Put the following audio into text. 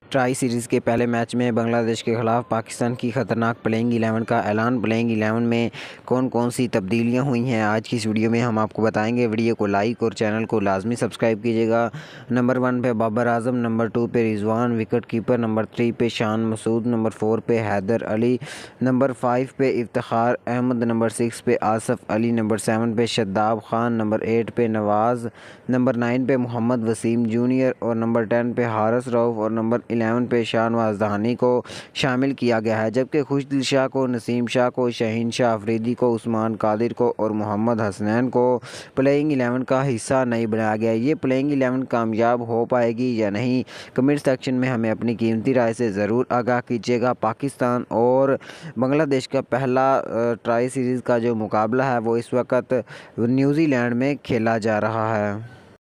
Tri series کے پہلے match میں بنگلہ دیش کے خلاف پاکستان کی خطرناک پلینگ 11 کا اعلان۔ پلینگ 11 میں کون کون سی تبدیلیاں ہوئی ہیں، آج کی اس ویڈیو میں ہم آپ کو بتائیں گے۔ ویڈیو کو لائک اور چینل کو لازمی سبسکرائب کیجیے گا۔ نمبر 1 پہ بابر اعظم، نمبر 2 پہ رضوان وکٹ کیپر، نمبر 3 پہ شان مسعود، نمبر 4 پہ حیدر علی، نمبر 5 پہ افتخار احمد، نمبر 6 پہ آصف علی، نمبر 7 پہ شاداب خان، نمبر 8 پہ نواز، نمبر 9 پہ محمد وسیم جونیئر اور نمبر 10 پہ حارث رؤف اور نمبر 11 پہ شاہنواز دہانی کو شامل کیا گیا ہے، جبکہ خوشدل شاہ کو، نسیم شاہ کو، شہین شاہ افریدی کو، عثمان قادر کو اور محمد حسنین کو پلینگ 11 کا حصہ نہیں بنایا گیا۔ یہ پلینگ 11 کامیاب ہو پائے گی یا نہیں، کمنٹ سیکشن میں ہمیں اپنی قیمتی رائے سے ضرور آگاہ کیجیے گا۔ پاکستان اور بنگلہ دیش کا پہلا ٹرائی سیریز کا جو مقابلہ ہے وہ اس وقت نیوزی لینڈ میں کھیلا جا رہا ہے۔